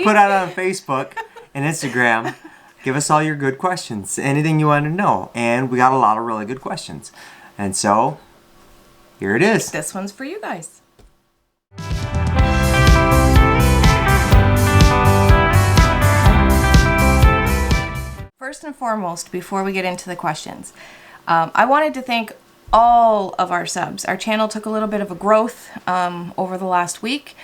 put out on Facebook and Instagram. Give us all your good questions, anything you want to know. And we got a lot of really good questions. And so, here it is. This one's for you guys. First and foremost, before we get into the questions, I wanted to thank all of our subs. Our channel took a little bit of a growth over the last week.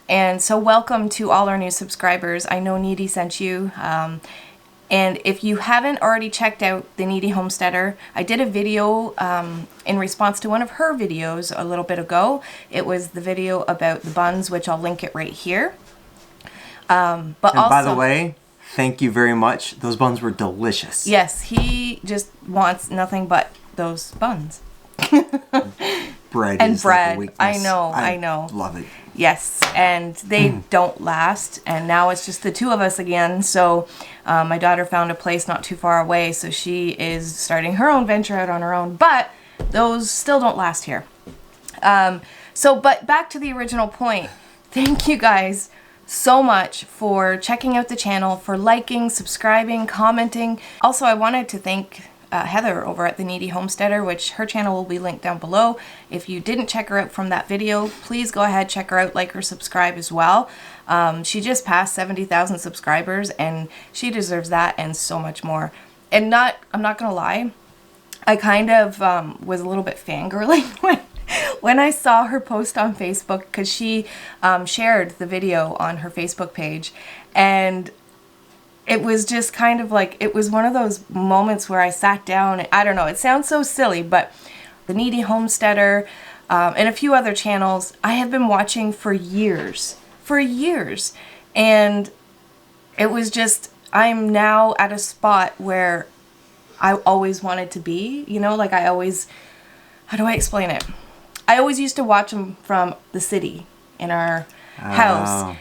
And so welcome to all our new subscribers. I know Kneady sent you. And if you haven't already checked out the Kneady Homesteader, I did a video in response to one of her videos a little bit ago. It was the video about the buns, which I'll link it right here. But also, by the way, thank you very much. Those buns were delicious. Yes, he just wants nothing but those buns. Bread and is bread. like a weakness. I know. Love it. Yes, and they don't last, and now it's just the two of us again. So my daughter found a place not too far away, so she is starting her own venture out on her own, but those still don't last here. But back to the original point. Thank you guys so much for checking out the channel, for liking, subscribing, commenting. Also, I wanted to thank Heather over at the Kneady Homesteader, which her channel will be linked down below. If you didn't check her out from that video, please go ahead, check her out, like her, subscribe as well. She just passed 70,000 subscribers, and she deserves that and so much more. And I'm not gonna lie, I kind of was a little bit fangirling when I saw her post on Facebook, because she shared the video on her Facebook page, and it was just kind of like, it was one of those moments where I sat down, and I don't know, it sounds so silly, but the Kneady Homesteader and a few other channels I have been watching for years, and it was just, I'm now at a spot where I always wanted to be, you know, like I always, how do I explain it? I always used to watch them from the city in our house,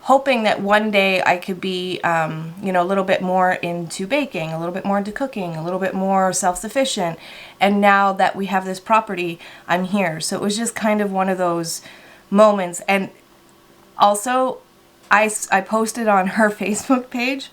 hoping that one day I could be, you know, a little bit more into baking, a little bit more into cooking, a little bit more self-sufficient. And now that we have this property, I'm here. So it was just kind of one of those moments. And also, I posted on her Facebook page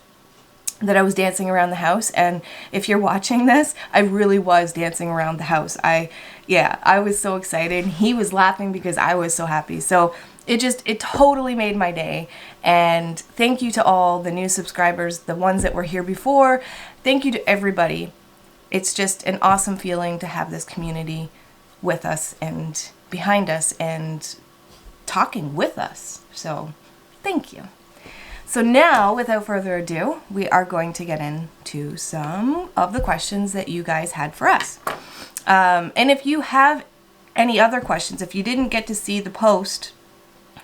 that I was dancing around the house, and if you're watching this, I really was dancing around the house. I was so excited. He was laughing because I was so happy. So it totally made my day. And thank you to all the new subscribers, the ones that were here before. Thank you to everybody. It's just an awesome feeling to have this community with us and behind us and talking with us. So thank you. So now, without further ado, we are going to get into some of the questions that you guys had for us. And if you have any other questions, if you didn't get to see the post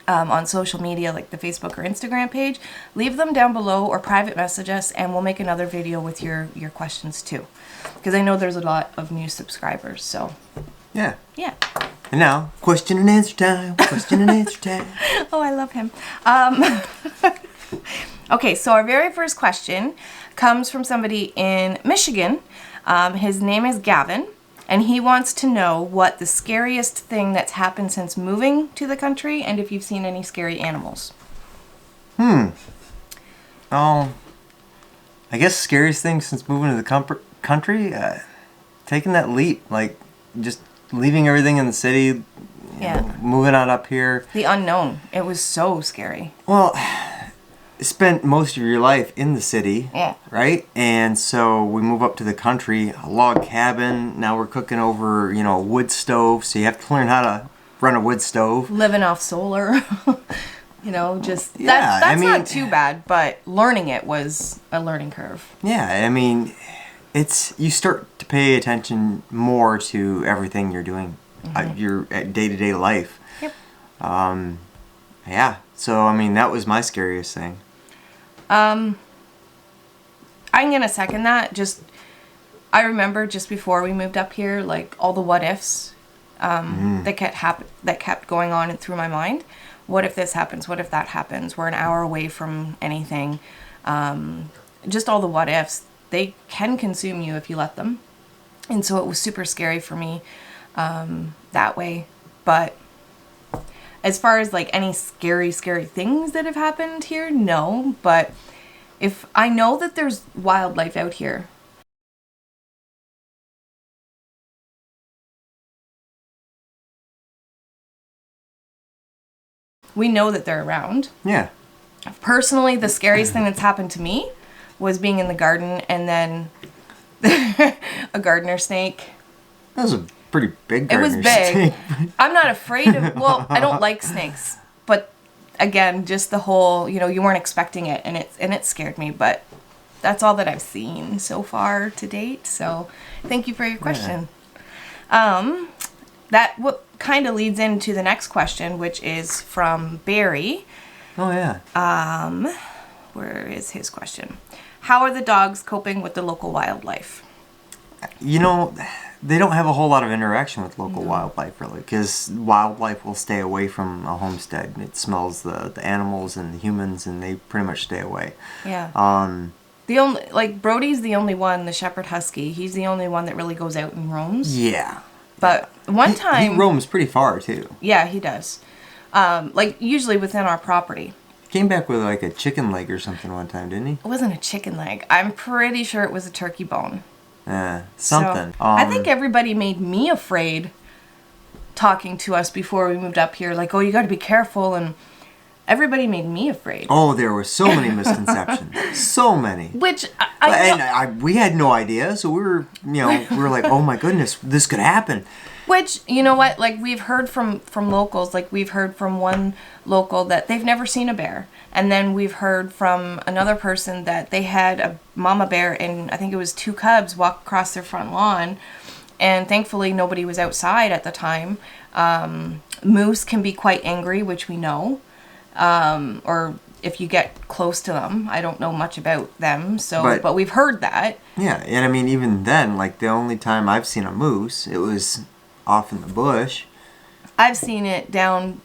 on social media like the Facebook or Instagram page, leave them down below or private message us, and we'll make another video with your questions too. Because I know there's a lot of new subscribers, so. Yeah. Yeah. And now, question and answer time. Question and answer time. Oh, I love him. Okay, so our very first question comes from somebody in Michigan. His name is Gavin, and he wants to know what the scariest thing that's happened since moving to the country, and if you've seen any scary animals. Oh, I guess scariest thing since moving to the country, taking that leap, like just leaving everything in the city, you know, moving on up here. The unknown. It was so scary. Well, spent most of your life in the city, right? And so we move up to the country, a log cabin. Now we're cooking over, you know, a wood stove. So you have to learn how to run a wood stove. Living off solar, you know, just that's not too bad. But learning it was a learning curve. Yeah, I mean, you start to pay attention more to everything you're doing, your day-to-day life. Yep. Yeah. So I mean, that was my scariest thing. I'm gonna second that. I remember just before we moved up here, like all the what ifs that kept going on through my mind. What if this happens? What if that happens? We're an hour away from anything. Just all the what ifs. They can consume you if you let them. And so it was super scary for me that way. But As far as like any scary things that have happened here, no. But if I know that there's wildlife out here. We know that they're around. Yeah. Personally, the scariest thing that's happened to me was being in the garden and then a gardener snake. That was a pretty big gardener snake. It was big. I'm not afraid of, well, I don't like snakes. But again, just the whole, you know, you weren't expecting it and it scared me. But that's all that I've seen so far to date. So thank you for your question. Yeah. That what kind of leads into the next question, which is from Barry. Oh, yeah. Where is his question? How are the dogs coping with the local wildlife? You know, they don't have a whole lot of interaction with local wildlife, really, because wildlife will stay away from a homestead. It smells the animals and the humans, and they pretty much stay away. Yeah. The only, like, Brody's the only one, the shepherd husky, he's the only one that really goes out and roams. Yeah. But one time... He roams pretty far, too. Yeah, he does. Like, usually within our property. Came back with, like, a chicken leg or something one time, didn't he? It wasn't a chicken leg. I'm pretty sure it was a turkey bone. Something. So, I think everybody made me afraid talking to us before we moved up here. Like, oh, you got to be careful. And everybody made me afraid. Oh, there were so many misconceptions. So many. Which, we had no idea. So we were like, oh my goodness, this could happen. Which, you know what, like we've heard from locals, like we've heard from one local that they've never seen a bear. And then we've heard from another person that they had a mama bear and I think it was 2 cubs walk across their front lawn. And thankfully nobody was outside at the time. Moose can be quite angry, which we know. Or if you get close to them. I don't know much about them, but we've heard that. Yeah, and I mean, even then, like the only time I've seen a moose, it was off in the bush. I've seen it down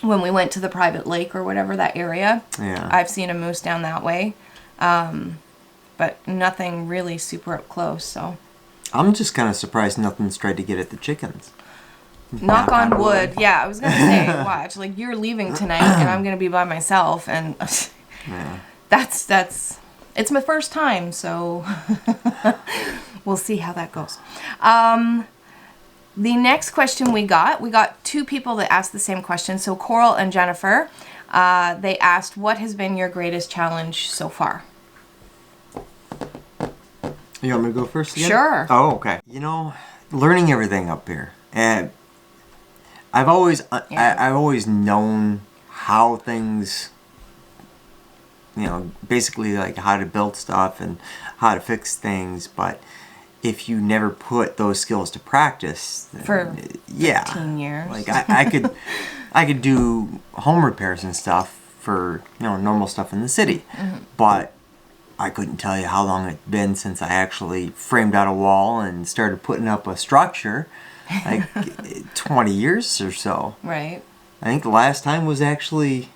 when we went to the private lake or whatever, that area. Yeah. I've seen a moose down that way. But nothing really super up close, so. I'm just kind of surprised nothing's tried to get at the chickens. Knock on wood. Yeah, I was going to say, watch, like you're leaving tonight and I'm going to be by myself and yeah. that's it's my first time, so we'll see how that goes. The next question we got 2 people that asked the same question. So Coral and Jennifer, they asked, what has been your greatest challenge so far? You want me to go first again? Sure. Oh, okay. You know, learning everything up here. And I've always known how things, basically like how to build stuff and how to fix things, but if you never put those skills to practice, then, for 15 years, like I could do home repairs and stuff for normal stuff in the city, but I couldn't tell you how long it's been since I actually framed out a wall and started putting up a structure. Like 20 years or so. Right. I think the last time was actually,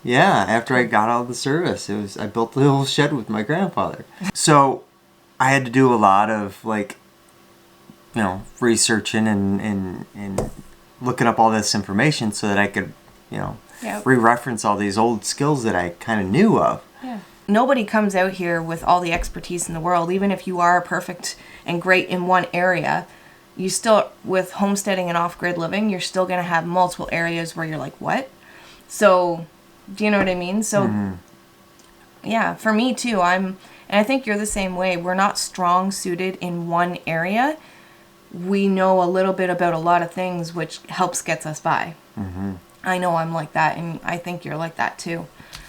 after I got out of the service. I built the little shed with my grandfather. So I had to do a lot of researching and looking up all this information so that I could, re-reference all these old skills that I kind of knew of. Yeah. Nobody comes out here with all the expertise in the world. Even if you are perfect and great in one area, you still, with homesteading and off-grid living, you're still going to have multiple areas where you're like, what? So, do you know what I mean? So, yeah, for me too, and I think you're the same way. We're not strong suited in one area. We know a little bit about a lot of things, which helps gets us by. I know I'm like that, and I think you're like that too.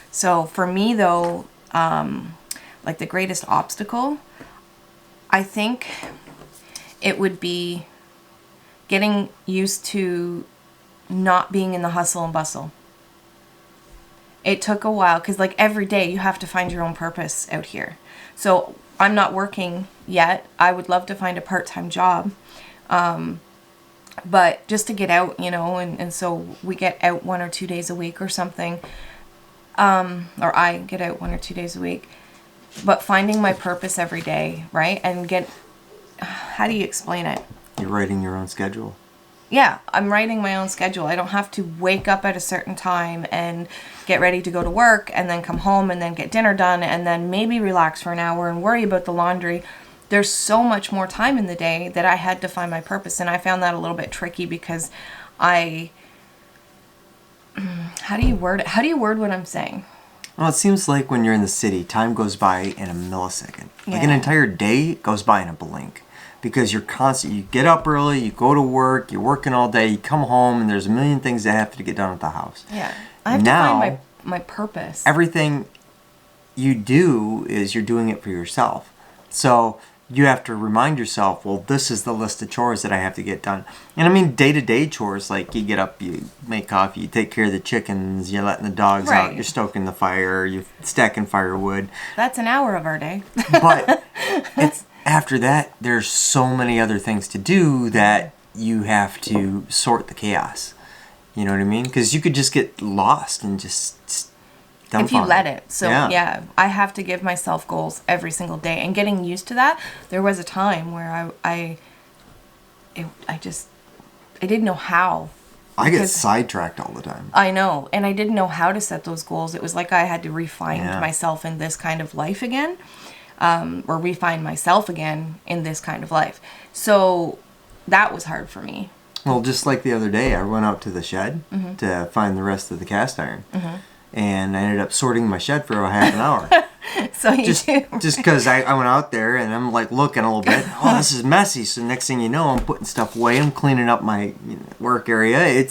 So, for me though, like the greatest obstacle, I think it would be getting used to not being in the hustle and bustle. It took a while because like every day you have to find your own purpose out here. So I'm not working yet. I would love to find a part-time job. But just to get out, and so we get out 1 or 2 days a week or something. Or I get out 1 or 2 days a week. But finding my purpose every day, right? And how do you explain it? You're writing your own schedule. Yeah, I'm writing my own schedule. I don't have to wake up at a certain time and get ready to go to work and then come home and then get dinner done and then maybe relax for an hour and worry about the laundry. There's so much more time in the day that I had to find my purpose, and I found that a little bit tricky because how do you word it? How do you word what I'm saying? Well, it seems like when you're in the city, time goes by in a millisecond. Yeah. Like an entire day goes by in a blink. Because you're constant, you get up early, you go to work, you're working all day, you come home, and there's a million things that have to get done at the house. Yeah. I have to find my purpose. Everything you do is you're doing it for yourself. So you have to remind yourself, well, this is the list of chores that I have to get done. And I mean, day-to-day chores, like you get up, you make coffee, you take care of the chickens, you're letting the dogs out, you're stoking the fire, you're stacking firewood. That's an hour of our day. But it's after that, there's so many other things to do that you have to sort the chaos. You know what I mean? Because you could just get lost and just if you let it. So yeah, I have to give myself goals every single day. And getting used to that, there was a time where I didn't know how. I get sidetracked all the time. I know. And I didn't know how to set those goals. It was like I had to refine myself in this kind of life again. Or refine myself again in this kind of life. So that was hard for me. Well, just like the other day, I went out to the shed to find the rest of the cast iron. And I ended up sorting my shed for a half an hour. So you do. Just because I went out there and I'm like looking a little bit. Oh, this is messy. So next thing you know, I'm putting stuff away. I'm cleaning up my work area. I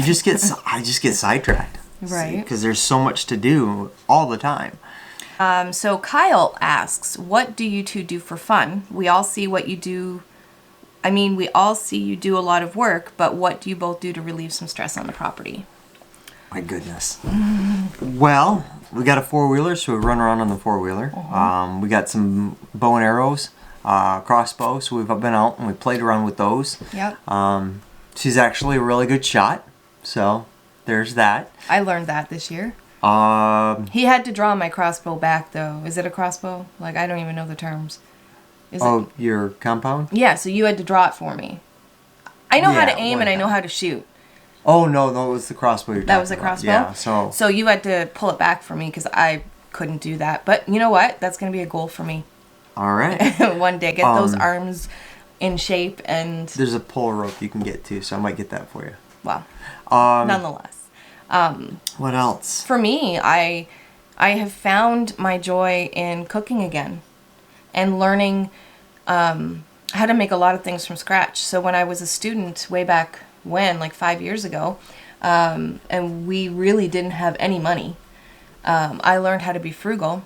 just get sidetracked. Right. Because there's so much to do all the time. So Kyle asks, what do you two do for fun? We all see what you do. I mean, we all see you do a lot of work, but what do you both do to relieve some stress on the property? My goodness. Well, we got a four-wheeler, so we run around on the four-wheeler. We got some bow and arrows, crossbow, so we've been out and we played around with those. Yep. She's actually a really good shot, so there's that. I learned that this year. He had to draw my crossbow back, though. Is it a crossbow? Like, I don't even know the terms. Your compound? Yeah, so you had to draw it for me. I know how to aim and I know how to shoot. Oh, no, it was the crossbow you're talking about. That was the crossbow? Yeah, So you had to pull it back for me because I couldn't do that. But you know what? That's going to be a goal for me. All right. One day, get those arms in shape and... There's a pull rope you can get, too, so I might get that for you. Wow. Nonetheless. What else? For me, I have found my joy in cooking again and learning how to make a lot of things from scratch. So when I was a student way back when, like 5 years ago, and we really didn't have any money, I learned how to be frugal,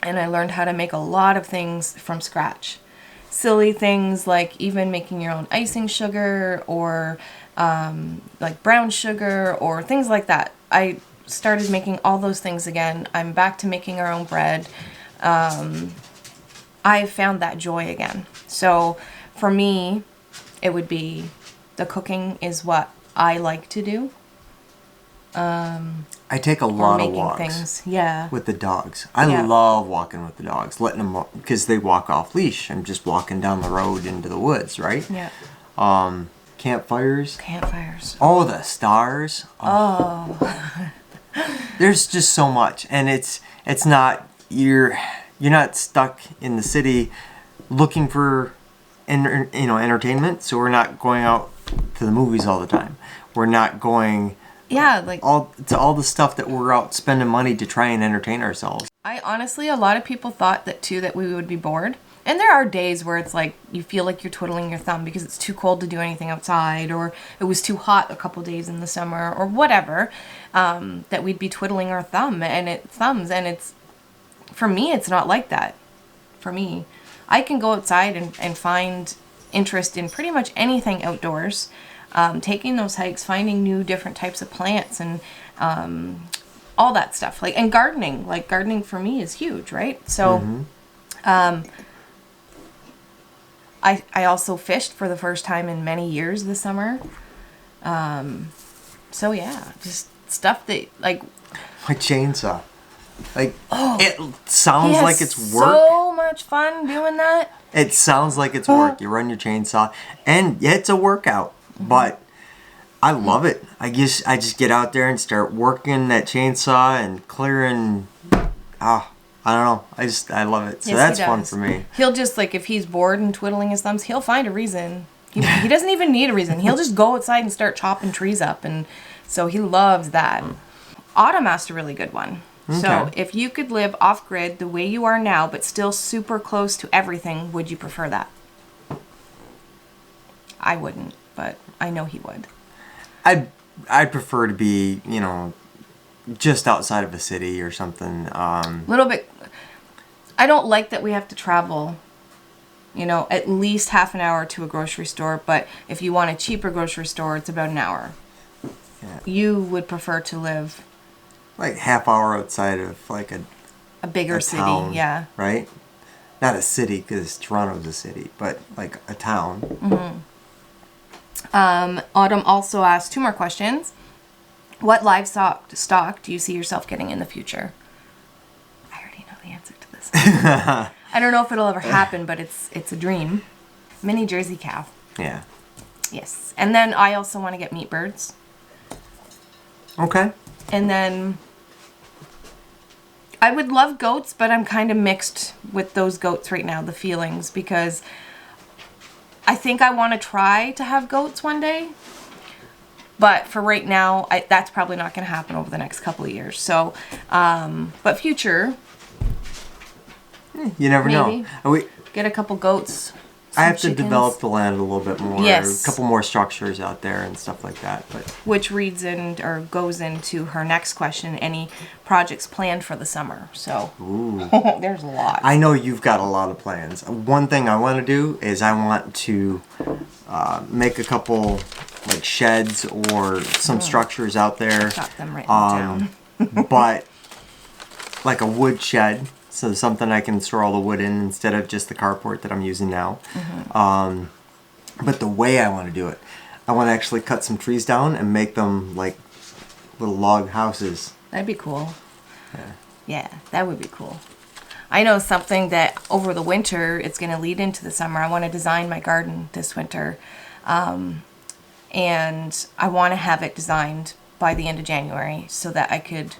and I learned how to make a lot of things from scratch. Silly things like even making your own icing sugar or like brown sugar or things like that. I started making all those things again. I'm back to making our own bread. I found that joy again. So for me, it would be the cooking is what I like to do. I take a lot of walks with the dogs. I love walking with the dogs, letting them walk, because they walk off leash. I'm just walking down the road into the woods, right? Yeah. Campfires. Oh, the stars. There's just so much, and it's not you're not stuck in the city looking for entertainment. So we're not going out to the movies all the time. We're not going. Yeah, like all the stuff that we're out spending money to try and entertain ourselves. I honestly, a lot of people thought that we would be bored. And there are days where it's like you feel like you're twiddling your thumb because it's too cold to do anything outside, or it was too hot a couple days in the summer, or whatever, that we'd be twiddling our thumbs. And it's, for me, it's not like that. For me, I can go outside and find interest in pretty much anything outdoors. Taking those hikes, finding new different types of plants, and all that stuff. And gardening. Like, gardening for me is huge, right? So, I also fished for the first time in many years this summer. So yeah, just stuff that, like... My chainsaw. It sounds like it's work. So much fun doing that. It sounds like it's work. You run your chainsaw, and it's a workout. But I love it. I just get out there and start working that chainsaw and clearing. I don't know. I love it. So that's fun for me. He'll just, like, if he's bored and twiddling his thumbs, he'll find a reason. He doesn't even need a reason. He'll just go outside and start chopping trees up. And so he loves that. Autumn asked a really good one. Okay. So if you could live off-grid the way you are now, but still super close to everything, would you prefer that? I wouldn't, but I know he would. I'd prefer to be, just outside of a city or something. Little bit. I don't like that we have to travel, at least half an hour to a grocery store. But if you want a cheaper grocery store, it's about an hour. Yeah. You would prefer to live like half hour outside of like a bigger city, town, yeah. Right? Not a city because Toronto's a city, but like a town. Mm-hmm. Autumn also asked 2 more questions. What livestock do you see yourself getting in the future? I already know the answer to this. I don't know if it'll ever happen, but it's a dream. Mini Jersey cow. Yeah. Yes. And then I also want to get meat birds. Okay. And then I would love goats, but I'm kind of mixed with those goats right now, the feelings, because I think I want to try to have goats one day. But for right now, that's probably not going to happen over the next couple of years. So, but future. You never know. Get a couple goats. I have to develop the land a little bit more. Yes. A couple more structures out there and stuff like that. But which goes into her next question. Any projects planned for the summer? So there's a lot. I know you've got a lot of plans. One thing I want to do is I want to make a couple like sheds or some structures out there. Got them written down. But like a wood shed. So something I can store all the wood in instead of just the carport that I'm using now. Mm-hmm. But the way I want to do it, I want to actually cut some trees down and make them like little log houses. That'd be cool. Yeah, that would be cool. I know something that over the winter, it's going to lead into the summer. I want to design my garden this winter. And I want to have it designed by the end of January so that I could...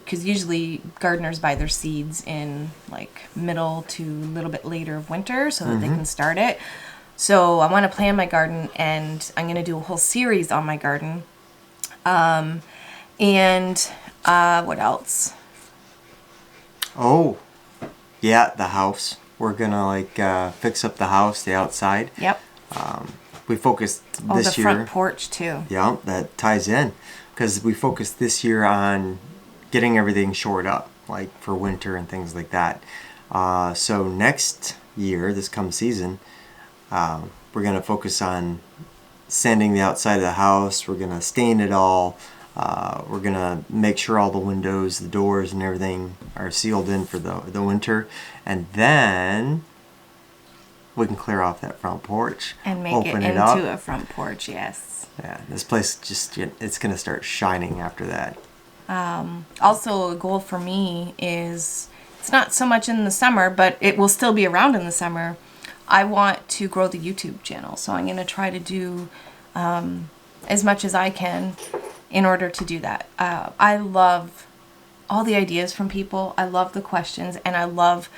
Because usually gardeners buy their seeds in like middle to a little bit later of winter so that they can start it. So I want to plan my garden, and I'm going to do a whole series on my garden. And what else? Oh, yeah, the house. We're going to like fix up the house, the outside. Yep. We focused this year. The front porch too. Yeah, that ties in. Because we focused this year on getting everything shored up, like for winter and things like that. So next year, this come season, we're going to focus on sanding the outside of the house. We're going to stain it all. We're going to make sure all the windows, the doors, and everything are sealed in for the winter. And then we can clear off that front porch. And make it into a front porch, yes. Yeah, this place it's going to start shining after that. Also, a goal for me is, it's not so much in the summer, but it will still be around in the summer. I want to grow the YouTube channel, so I'm going to try to do as much as I can in order to do that. I love all the ideas from people. I love the questions, and I love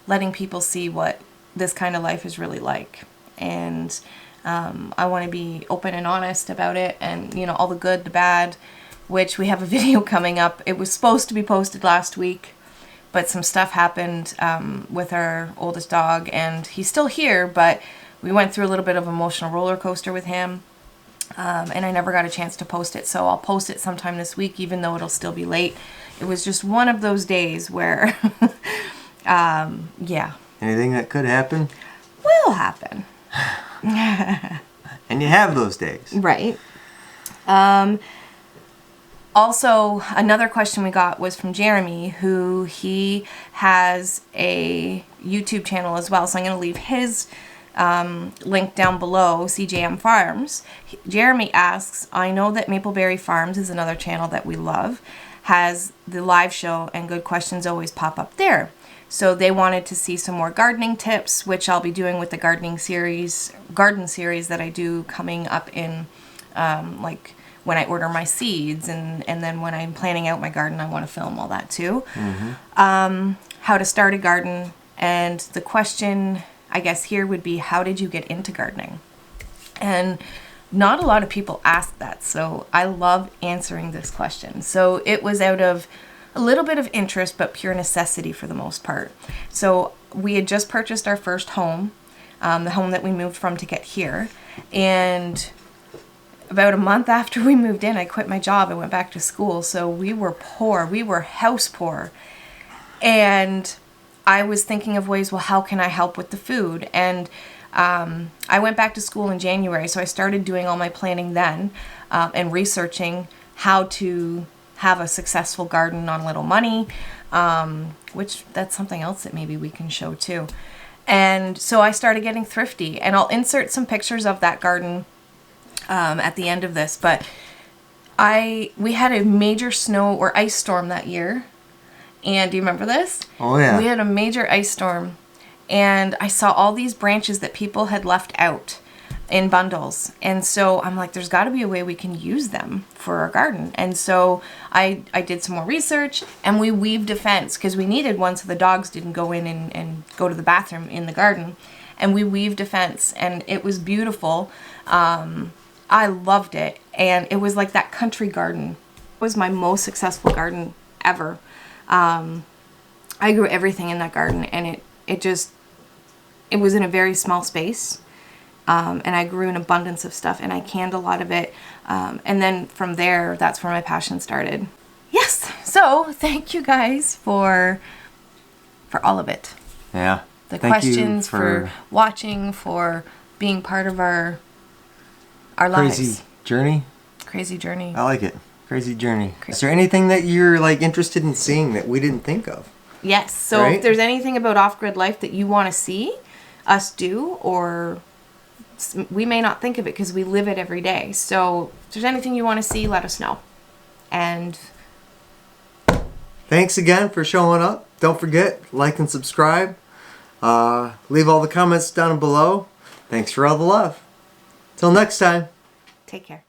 letting people see what this kind of life is really like. And I want to be open and honest about it, and all the good, the bad, which we have a video coming up. It was supposed to be posted last week, but some stuff happened with our oldest dog, and he's still here, but we went through a little bit of emotional roller coaster with him, and I never got a chance to post it, so I'll post it sometime this week, even though it'll still be late. It was just one of those days where, yeah. Anything that could happen? Will happen. And you have those days. Right. Also, another question we got was from Jeremy, who he has a YouTube channel as well. So I'm going to leave his link down below, C.J.M Farms. Jeremy asks, I know that MapleBerry Farms is another channel that we love. has the live show, and good questions always pop up there. So they wanted to see some more gardening tips, which I'll be doing with the garden series that I do coming up in like when I order my seeds, and then when I'm planning out my garden, I want to film all that too. How to start a garden, and the question I guess here would be, how did you get into gardening? And not a lot of people ask that, so I love answering this question. So it was out of a little bit of interest, but pure necessity for the most part. So we had just purchased our first home, the home that we moved from to get here. And about a month after we moved in, I quit my job and went back to school. So we were poor. We were house poor. And I was thinking of ways, well, how can I help with the food? And I went back to school in January, so I started doing all my planning then and researching how to have a successful garden on little money, which that's something else that maybe we can show too. And so I started getting thrifty, and I'll insert some pictures of that garden at the end of this. But we had a major snow or ice storm that year. And do you remember this? Oh, yeah. We had a major ice storm, and I saw all these branches that people had left out in bundles. And so I'm like, there's got to be a way we can use them for our garden. And so I did some more research, and we weaved a fence because we needed one so the dogs didn't go in and go to the bathroom in the garden. And we weaved a fence, and it was beautiful. I loved it. And it was like that country garden. It was my most successful garden ever. I grew everything in that garden, and it was in a very small space. And I grew an abundance of stuff, and I canned a lot of it. And then from there, that's where my passion started. Yes. So thank you guys for all of it. Yeah. The questions, for watching, for being part of our lives. Crazy journey. Crazy journey. I like it. Crazy journey. Is there anything that you're like interested in seeing that we didn't think of? Yes. So if there's anything about off-grid life that you want to see us do, or we may not think of it because we live it every day. So if there's anything you want to see, let us know. And thanks again for showing up. Don't forget, like and subscribe. Leave all the comments down below. Thanks for all the love. Till next time. Take care.